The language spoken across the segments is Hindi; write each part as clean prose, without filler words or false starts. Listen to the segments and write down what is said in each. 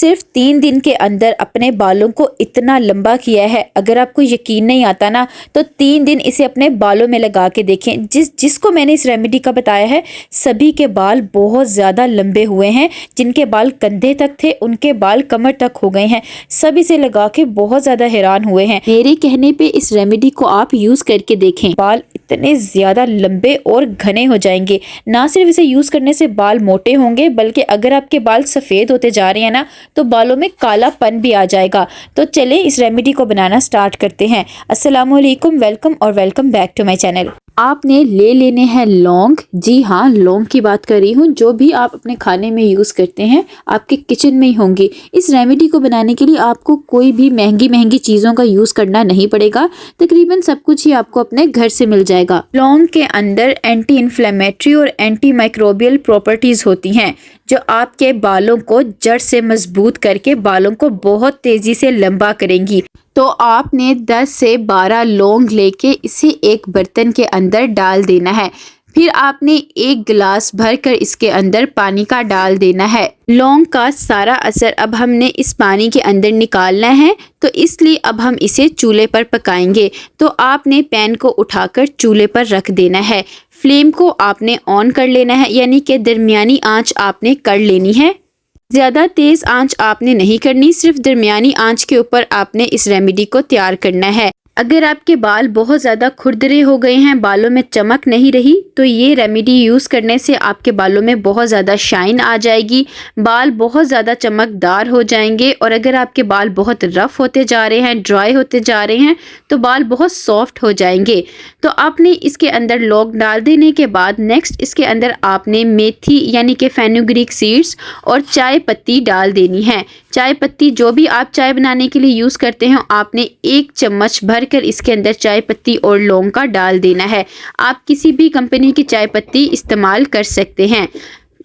सिर्फ 3 दिन के अंदर अपने बालों को इतना लंबा किया है। अगर आपको यकीन नहीं आता ना तो 3 दिन इसे अपने बालों में लगा के देखें। जिसको मैंने इस रेमेडी का बताया है सभी के बाल बहुत ज़्यादा लंबे हुए हैं। जिनके बाल कंधे तक थे उनके बाल कमर तक हो गए हैं। सब इसे लगा के बहुत ज़्यादा हैरान हुए हैं। मेरे कहने पे इस रेमेडी को आप यूज़ करके देखें, बाल इतने ज़्यादा लंबे और घने हो जाएंगे। ना सिर्फ इसे यूज़ करने से बाल मोटे होंगे बल्कि अगर आपके बाल सफ़ेद होते जा रहे हैं ना तो बालों में कालापन भी आ जाएगा। तो चले इस रेमेडी को बनाना स्टार्ट करते हैं। अस्सलाम वालेकुम, वेलकम और welcome back to my channel. आपने ले लेने हैं लौंग। जी हाँ, लौंग की बात कर रही हूँ। जो भी आप अपने खाने में यूज़ करते हैं आपके किचन में ही होंगे। इस रेमेडी को बनाने के लिए आपको कोई भी महंगी चीज़ों का यूज़ करना नहीं पड़ेगा। तकरीबन सब कुछ ही आपको अपने घर से मिल जाएगा। लौंग के अंदर एंटी इन्फ्लेमेटरी और एंटी माइक्रोबियल प्रॉपर्टीज़ होती हैं जो आपके बालों को जड़ से मजबूत करके बालों को बहुत तेज़ी से लंबा करेंगी। तो आपने 10 से 12 लौंग लेके इसे एक बर्तन के अंदर डाल देना है। फिर आपने 1 गिलास भरकर इसके अंदर पानी का डाल देना है। लौंग का सारा असर अब हमने इस पानी के अंदर निकालना है, तो इसलिए अब हम इसे चूल्हे पर पकाएंगे। तो आपने पैन को उठाकर चूल्हे पर रख देना है। फ्लेम को आपने ऑन कर लेना है, यानी कि दरमियानी आंच आपने कर लेनी है। ज़्यादा तेज़ आंच आपने नहीं करनी, सिर्फ दरमियानी आंच के ऊपर आपने इस रेमेडी को तैयार करना है। अगर आपके बाल बहुत ज़्यादा खुरदरे हो गए हैं, बालों में चमक नहीं रही, तो ये रेमेडी यूज़ करने से आपके बालों में बहुत ज़्यादा शाइन आ जाएगी, बाल बहुत ज़्यादा चमकदार हो जाएंगे। और अगर आपके बाल बहुत रफ़ होते जा रहे हैं, ड्राई होते जा रहे हैं, तो बाल बहुत सॉफ्ट हो जाएंगे। तो आपने इसके अंदर लौंग डाल देने के बाद नेक्स्ट इसके अंदर आपने मेथी यानी कि फेनुग्रीक सीड्स और चाय पत्ती डाल देनी है। चाय पत्ती जो भी आप चाय बनाने के लिए यूज़ करते हैं आपने 1 चम्मच भरकर इसके अंदर चाय पत्ती और लौंग का डाल देना है। आप किसी भी कंपनी की चाय पत्ती इस्तेमाल कर सकते हैं।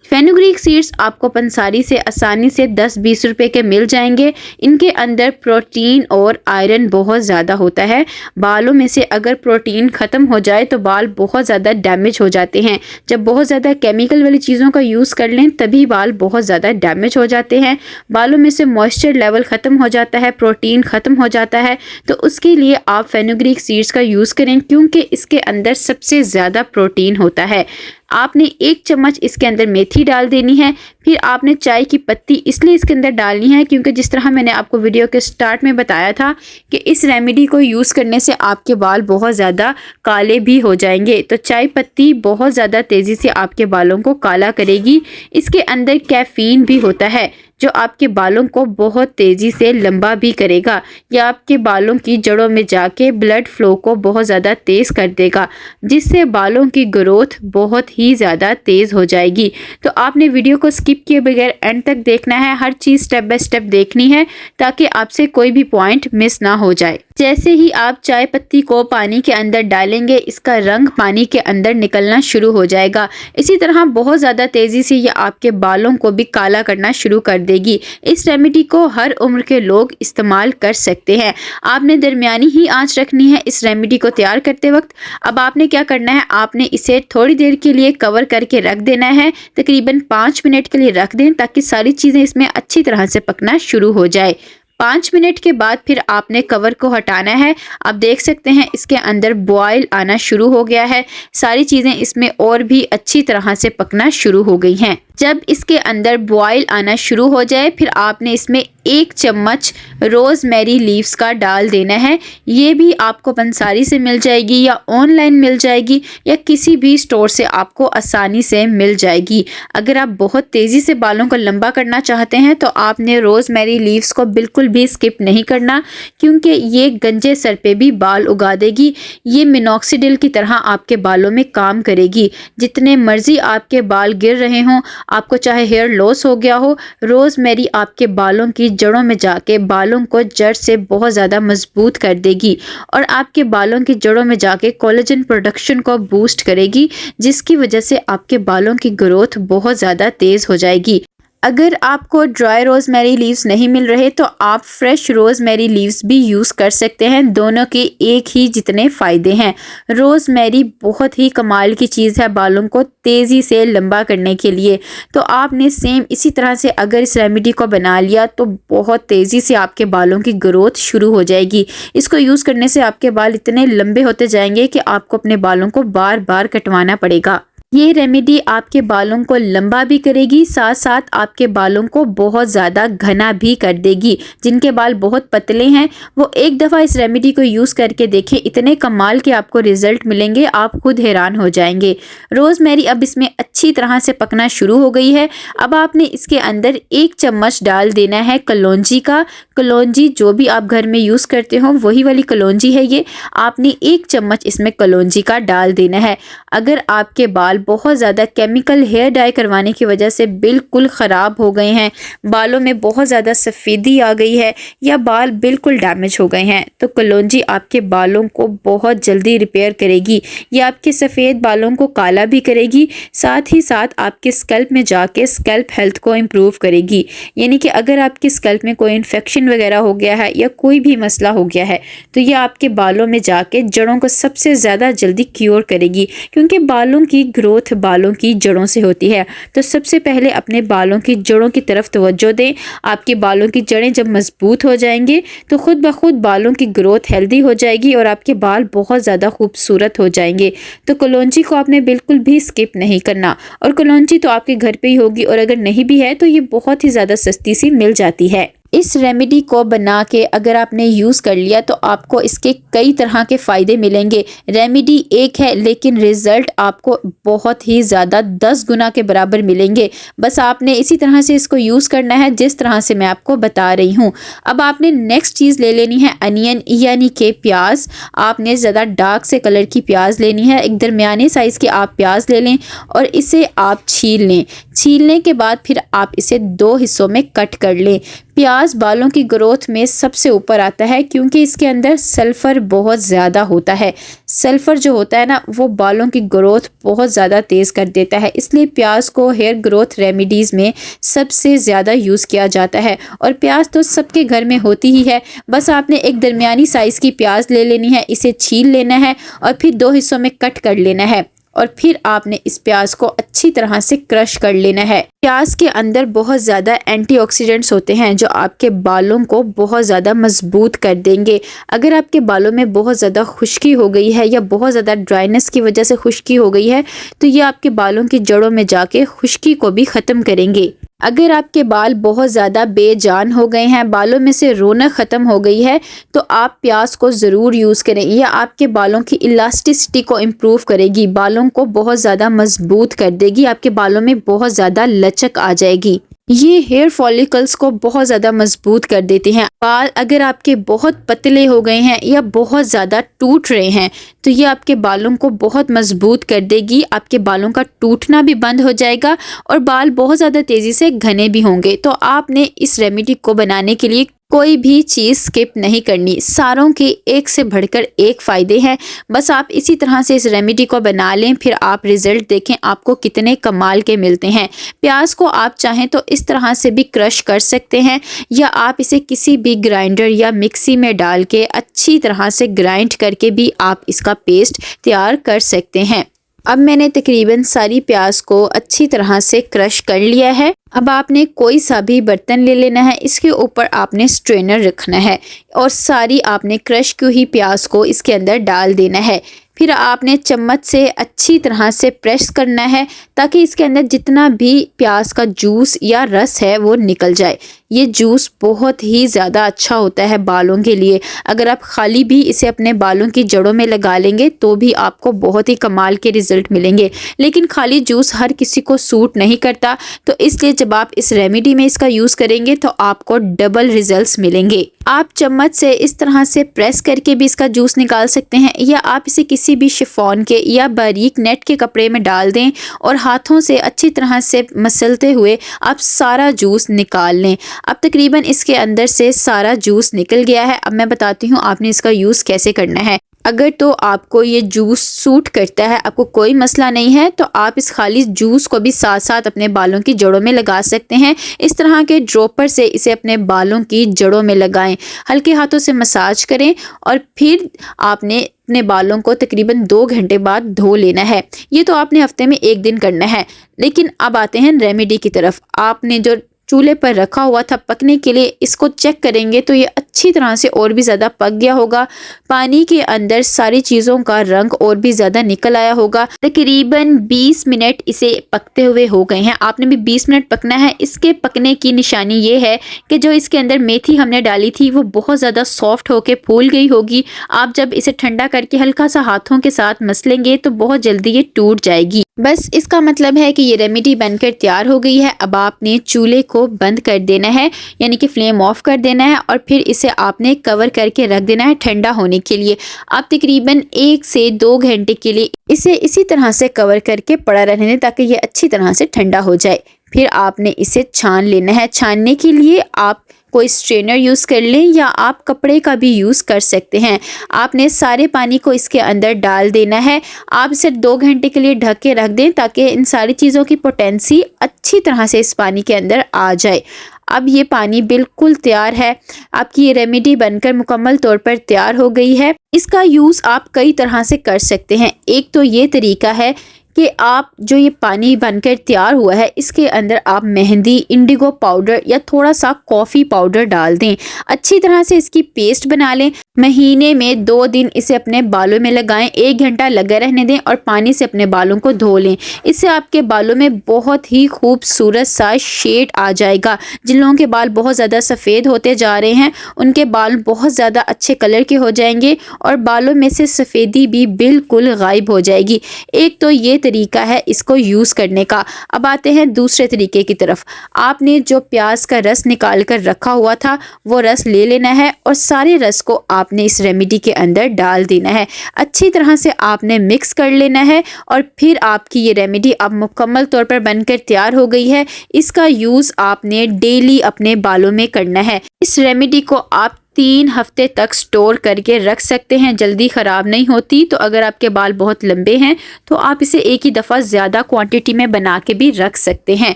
फेनुग्रीक सीड्स आपको पंसारी से आसानी से 10-20 रुपए के मिल जाएंगे। इनके अंदर प्रोटीन और आयरन बहुत ज़्यादा होता है। बालों में से अगर प्रोटीन ख़त्म हो जाए तो बाल बहुत ज़्यादा डैमेज हो जाते हैं। जब बहुत ज़्यादा केमिकल वाली चीज़ों का यूज़ कर लें तभी बाल बहुत ज़्यादा डैमेज हो जाते हैं। बालों में से मॉइस्चर लेवल ख़त्म हो जाता है, प्रोटीन ख़त्म हो जाता है। तो उसके लिए आप फेनुग्रीक सीड्स का यूज़ करें क्योंकि इसके अंदर सबसे ज़्यादा प्रोटीन होता है। आपने 1 चम्मच इसके अंदर मेथी डाल देनी है। फिर आपने चाय की पत्ती इसलिए इसके अंदर डालनी है क्योंकि जिस तरह मैंने आपको वीडियो के स्टार्ट में बताया था कि इस रेमेडी को यूज़ करने से आपके बाल बहुत ज़्यादा काले भी हो जाएंगे। तो चाय पत्ती बहुत ज़्यादा तेज़ी से आपके बालों को काला करेगी। इसके अंदर कैफ़ीन भी होता है जो आपके बालों को बहुत तेज़ी से लंबा भी करेगा। या आपके बालों की जड़ों में जाके ब्लड फ्लो को बहुत ज़्यादा तेज़ कर देगा, जिससे बालों की ग्रोथ बहुत ही ज़्यादा तेज़ हो जाएगी। तो आपने वीडियो को स्किप किए बगैर एंड तक देखना है, हर चीज़ स्टेप बाय स्टेप देखनी है ताकि आपसे कोई भी पॉइंट मिस ना हो जाए। जैसे ही आप चाय पत्ती को पानी के अंदर डालेंगे इसका रंग पानी के अंदर निकलना शुरू हो जाएगा। इसी तरह बहुत ज़्यादा तेज़ी से ये आपके बालों को भी काला करना शुरू कर देगी। इस रेमेडी को हर उम्र के लोग इस्तेमाल कर सकते हैं। आपने दरमियानी ही आंच रखनी है इस रेमेडी को तैयार करते वक्त। अब आपने क्या करना है, आपने इसे थोड़ी देर के लिए कवर करके रख देना है। तकरीबन 5 मिनट के लिए रख दें ताकि सारी चीज़ें इसमें अच्छी तरह से पकना शुरू हो जाए। 5 मिनट के बाद फिर आपने कवर को हटाना है। आप देख सकते हैं इसके अंदर बॉयल आना शुरू हो गया है। सारी चीज़ें इसमें और भी अच्छी तरह से पकना शुरू हो गई हैं। जब इसके अंदर बॉयल आना शुरू हो जाए फिर आपने इसमें 1 चम्मच रोज़मेरी लीव्स का डाल देना है। ये भी आपको पंसारी से मिल जाएगी या ऑनलाइन मिल जाएगी या किसी भी स्टोर से आपको आसानी से मिल जाएगी। अगर आप बहुत तेज़ी से बालों को लंबा करना चाहते हैं तो आपने रोज़मेरी लीव्स को बिल्कुल भी स्किप नहीं करना क्योंकि ये गंजे सर पे भी बाल उगा देगी। ये मिनॉक्सिडिल की तरह आपके बालों में काम करेगी। जितने मर्जी आपके बाल गिर रहे हों, आपको चाहे हेयर लॉस हो गया हो, रोज़मेरी आपके बालों की जड़ों में जाके बालों को जड़ से बहुत ज़्यादा मजबूत कर देगी और आपके बालों की जड़ों में जाके कोलेजन प्रोडक्शन को बूस्ट करेगी, जिसकी वजह से आपके बालों की ग्रोथ बहुत ज़्यादा तेज़ हो जाएगी। अगर आपको ड्राई रोज़मेरी लीव्स नहीं मिल रहे तो आप फ्रेश रोज़मेरी लीव्स भी यूज़ कर सकते हैं। दोनों के एक ही जितने फ़ायदे हैं। रोज़मेरी बहुत ही कमाल की चीज़ है बालों को तेज़ी से लंबा करने के लिए। तो आपने सेम इसी तरह से अगर इस रेमेडी को बना लिया तो बहुत तेज़ी से आपके बालों की ग्रोथ शुरू हो जाएगी। इसको यूज़ करने से आपके बाल इतने लंबे होते जाएंगे कि आपको अपने बालों को बार बार कटवाना पड़ेगा। ये रेमेडी आपके बालों को लंबा भी करेगी, साथ साथ आपके बालों को बहुत ज़्यादा घना भी कर देगी। जिनके बाल बहुत पतले हैं वो एक दफ़ा इस रेमेडी को यूज़ करके देखें, इतने कमाल के आपको रिजल्ट मिलेंगे, आप खुद हैरान हो जाएंगे। रोज़मेरी अब इसमें अच्छी तरह से पकना शुरू हो गई है। अब आपने इसके अंदर 1 चम्मच डाल देना है कलौंजी का। कलौंजी जो भी आप घर में यूज़ करते हो वही वाली कलौंजी है ये। आपने 1 चम्मच इसमें कलौंजी का डाल देना है। अगर आपके बाल बहुत ज़्यादा केमिकल हेयर डाई करवाने की वजह से बिल्कुल ख़राब हो गए हैं, बालों में बहुत ज़्यादा सफ़ेदी आ गई है या बाल बिल्कुल डैमेज हो गए हैं, तो कलौंजी आपके बालों को बहुत जल्दी रिपेयर करेगी। ये आपके सफ़ेद बालों को काला भी करेगी, साथ ही साथ आपके स्कैल्प में जाके स्कैल्प हेल्थ को इम्प्रूव करेगी। यानी कि अगर आपके स्कैल्प में कोई इन्फेक्शन वगैरह हो गया है या कोई भी मसला हो गया है तो ये आपके बालों में जाके जड़ों को सबसे ज़्यादा जल्दी क्योर करेगी, क्योंकि बालों की ग्रोथ बालों की जड़ों से होती है। तो सबसे पहले अपने बालों की जड़ों की तरफ तवज्जो दें। आपके बालों की जड़ें जब मजबूत हो जाएंगे तो खुद ब खुद बालों की ग्रोथ हेल्दी हो जाएगी और आपके बाल बहुत ज़्यादा खूबसूरत हो जाएंगे। तो कलौंजी को आपने बिल्कुल भी स्किप नहीं करना। और कलौंजी तो आपके घर पे ही होगी और अगर नहीं भी है तो ये बहुत ही ज़्यादा सस्ती सी मिल जाती है। इस रेमेडी को बना के अगर आपने यूज़ कर लिया तो आपको इसके कई तरह के फ़ायदे मिलेंगे। रेमेडी एक है लेकिन रिज़ल्ट आपको बहुत ही ज़्यादा 10 गुना के बराबर मिलेंगे। बस आपने इसी तरह से इसको यूज़ करना है जिस तरह से मैं आपको बता रही हूँ। अब आपने नेक्स्ट चीज़ ले लेनी है अनियन यानी कि प्याज। आपने ज़्यादा डार्क से कलर की प्याज लेनी है। एक दरमियाने साइज़ की आप प्याज ले लें और इसे आप छील लें। छीलने के बाद फिर आप इसे 2 हिस्सों में कट कर लें। प्याज बालों की ग्रोथ में सबसे ऊपर आता है क्योंकि इसके अंदर सल्फ़र बहुत ज़्यादा होता है। सल्फ़र जो होता है ना वो बालों की ग्रोथ बहुत ज़्यादा तेज़ कर देता है, इसलिए प्याज को हेयर ग्रोथ रेमेडीज़ में सबसे ज़्यादा यूज़ किया जाता है। और प्याज तो सबके घर में होती ही है। बस आपने एक दरमियानी साइज़ की प्याज ले लेनी है, इसे छील लेना है और फिर 2 हिस्सों में कट कर लेना है और फिर आपने इस प्याज को अच्छी तरह से क्रश कर लेना है। प्याज के अंदर बहुत ज़्यादा एंटीऑक्सीडेंट्स होते हैं जो आपके बालों को बहुत ज़्यादा मजबूत कर देंगे। अगर आपके बालों में बहुत ज़्यादा खुश्की हो गई है या बहुत ज़्यादा ड्राइनेस की वजह से खुश्की हो गई है तो ये आपके बालों की जड़ों में जाके खुश्की को भी ख़त्म करेंगे। अगर आपके बाल बहुत ज़्यादा बेजान हो गए हैं, बालों में से रौनक ख़त्म हो गई है तो आप प्याज को ज़रूर यूज़ करें। यह आपके बालों की इलास्टिसिटी को इम्प्रूव करेगी, बालों को बहुत ज़्यादा मजबूत कर देगी, आपके बालों में बहुत ज़्यादा लचक आ जाएगी। ये हेयर फॉलिकल्स को बहुत ज़्यादा मजबूत कर देते हैं। बाल अगर आपके बहुत पतले हो गए हैं या बहुत ज़्यादा टूट रहे हैं तो ये आपके बालों को बहुत मजबूत कर देगी। आपके बालों का टूटना भी बंद हो जाएगा और बाल बहुत ज़्यादा तेज़ी से घने भी होंगे। तो आपने इस रेमेडी को बनाने के लिए कोई भी चीज़ स्किप नहीं करनी। सारों के एक से बढ़कर एक फ़ायदे हैं। बस आप इसी तरह से इस रेमेडी को बना लें, फिर आप रिज़ल्ट देखें आपको कितने कमाल के मिलते हैं। प्याज को आप चाहें तो इस तरह से भी क्रश कर सकते हैं या आप इसे किसी भी ग्राइंडर या मिक्सी में डाल के अच्छी तरह से ग्राइंड करके भी आप इसका पेस्ट तैयार कर सकते हैं। अब मैंने तकरीबन सारी प्याज को अच्छी तरह से क्रश कर लिया है। अब आपने कोई सा भी बर्तन ले लेना है, इसके ऊपर आपने स्ट्रेनर रखना है और सारी आपने क्रश की हुई प्याज को इसके अंदर डाल देना है। फिर आपने चम्मच से अच्छी तरह से प्रेस करना है ताकि इसके अंदर जितना भी प्याज का जूस या रस है वो निकल जाए। ये जूस बहुत ही ज़्यादा अच्छा होता है बालों के लिए। अगर आप खाली भी इसे अपने बालों की जड़ों में लगा लेंगे तो भी आपको बहुत ही कमाल के रिज़ल्ट मिलेंगे, लेकिन खाली जूस हर किसी को सूट नहीं करता। तो इसलिए जब आप इस रेमेडी में इसका यूज़ करेंगे तो आपको डबल रिजल्ट्स मिलेंगे। आप चम्मच से इस तरह से प्रेस करके भी इसका जूस निकाल सकते हैं या आप इसे किसी भी शिफॉन के या बारीक नेट के कपड़े में डाल दें और हाथों से अच्छी तरह से मसलते हुए आप सारा जूस निकाल लें। अब तकरीबन इसके अंदर से सारा जूस निकल गया है। अब मैं बताती हूँ आपने इसका यूज़ कैसे करना है। अगर तो आपको ये जूस सूट करता है, आपको कोई मसला नहीं है, तो आप इस खाली जूस को भी साथ साथ अपने बालों की जड़ों में लगा सकते हैं। इस तरह के ड्रॉपर से इसे अपने बालों की जड़ों में लगाएं, हल्के हाथों से मसाज करें और फिर आपने अपने बालों को तकरीबन 2 घंटे बाद धो लेना है। ये तो आपने हफ्ते में 1 दिन करना है। लेकिन अब आते हैं रेमेडी की तरफ। आपने जो चूल्हे पर रखा हुआ था पकने के लिए, इसको चेक करेंगे तो ये अच्छी तरह से और भी ज़्यादा पक गया होगा। पानी के अंदर सारी चीज़ों का रंग और भी ज़्यादा निकल आया होगा। तकरीबन 20 मिनट इसे पकते हुए हो गए हैं। आपने भी 20 मिनट पकना है। इसके पकने की निशानी ये है कि जो इसके अंदर मेथी हमने डाली थी वो बहुत ज़्यादा सॉफ्ट होके फूल गई होगी। आप जब इसे ठंडा करके हल्का सा हाथों के साथ मसलेंगे तो बहुत जल्दी ये टूट जाएगी। बस इसका मतलब है कि ये रेमेडी बनकर तैयार हो गई है। अब आपने चूल्हे को बंद कर देना है, यानी कि फ्लेम ऑफ कर देना है और फिर इसे आपने कवर करके रख देना है ठंडा होने के लिए। आप तकरीबन 1 से 2 घंटे के लिए इसे इसी तरह से कवर करके पड़ा रहने दें ताकि ये अच्छी तरह से ठंडा हो जाए। फिर आपने इसे छान लेना है। छानने के लिए आप कोई स्ट्रेनर यूज़ कर लें या आप कपड़े का भी यूज़ कर सकते हैं। आपने सारे पानी को इसके अंदर डाल देना है। आप इसे 2 घंटे के लिए ढक के रख दें ताकि इन सारी चीज़ों की पोटेंसी अच्छी तरह से इस पानी के अंदर आ जाए। अब ये पानी बिल्कुल तैयार है। आपकी ये रेमेडी बनकर मुकम्मल तौर पर तैयार हो गई है। इसका यूज़ आप कई तरह से कर सकते हैं। एक तो ये तरीका है कि आप जो ये पानी बनकर तैयार हुआ है इसके अंदर आप मेहंदी, इंडिगो पाउडर या थोड़ा सा कॉफ़ी पाउडर डाल दें। अच्छी तरह से इसकी पेस्ट बना लें। महीने में 2 दिन इसे अपने बालों में लगाएं। 1 घंटा लगा रहने दें और पानी से अपने बालों को धो लें। इससे आपके बालों में बहुत ही खूबसूरत सा शेड आ जाएगा। जिन लोगों के बाल बहुत ज़्यादा सफ़ेद होते जा रहे हैं उनके बाल बहुत ज़्यादा अच्छे कलर के हो जाएंगे और बालों में से सफ़ेदी भी बिल्कुल गायब हो जाएगी। एक तो ये तरीका है इसको यूज़ करने का। अब आते हैं दूसरे तरीके की तरफ। आपने जो प्याज का रस निकाल कर रखा हुआ था वो रस ले लेना है और सारे रस को आपने इस रेमेडी के अंदर डाल देना है। अच्छी तरह से आपने मिक्स कर लेना है और फिर आपकी ये रेमेडी अब मुकम्मल तौर पर बनकर तैयार हो गई है। इसका यूज़ आपने डेली अपने बालों में करना है। इस रेमेडी को आप 3 हफ्ते तक स्टोर करके रख सकते हैं, जल्दी ख़राब नहीं होती। तो अगर आपके बाल बहुत लंबे हैं तो आप इसे एक ही दफ़ा ज़्यादा क्वांटिटी में बना के भी रख सकते हैं।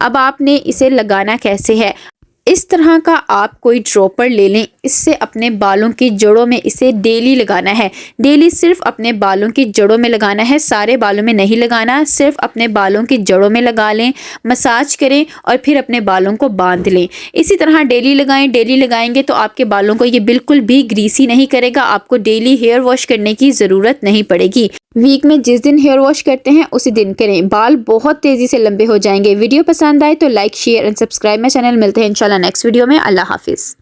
अब आपने इसे लगाना कैसे है, इस तरह का आप कोई ड्रॉपर ले लें। इससे अपने बालों की जड़ों में इसे डेली लगाना है। डेली सिर्फ अपने बालों की जड़ों में लगाना है, सारे बालों में नहीं लगाना। सिर्फ अपने बालों की जड़ों में लगा लें, मसाज करें और फिर अपने बालों को बांध लें। इसी तरह डेली लगाएं। डेली लगाएंगे तो आपके बालों को ये बिल्कुल भी ग्रीसी नहीं करेगा। आपको डेली हेयर वॉश करने की ज़रूरत नहीं पड़ेगी। वीक में जिस दिन हेयर वॉश करते हैं उसी दिन करें। बाल बहुत तेज़ी से लंबे हो जाएंगे। वीडियो पसंद आए तो like, share and subscribe my channel. मिलते हैं इंशाल्लाह नेक्स्ट वीडियो में। अल्लाह हाफिज़।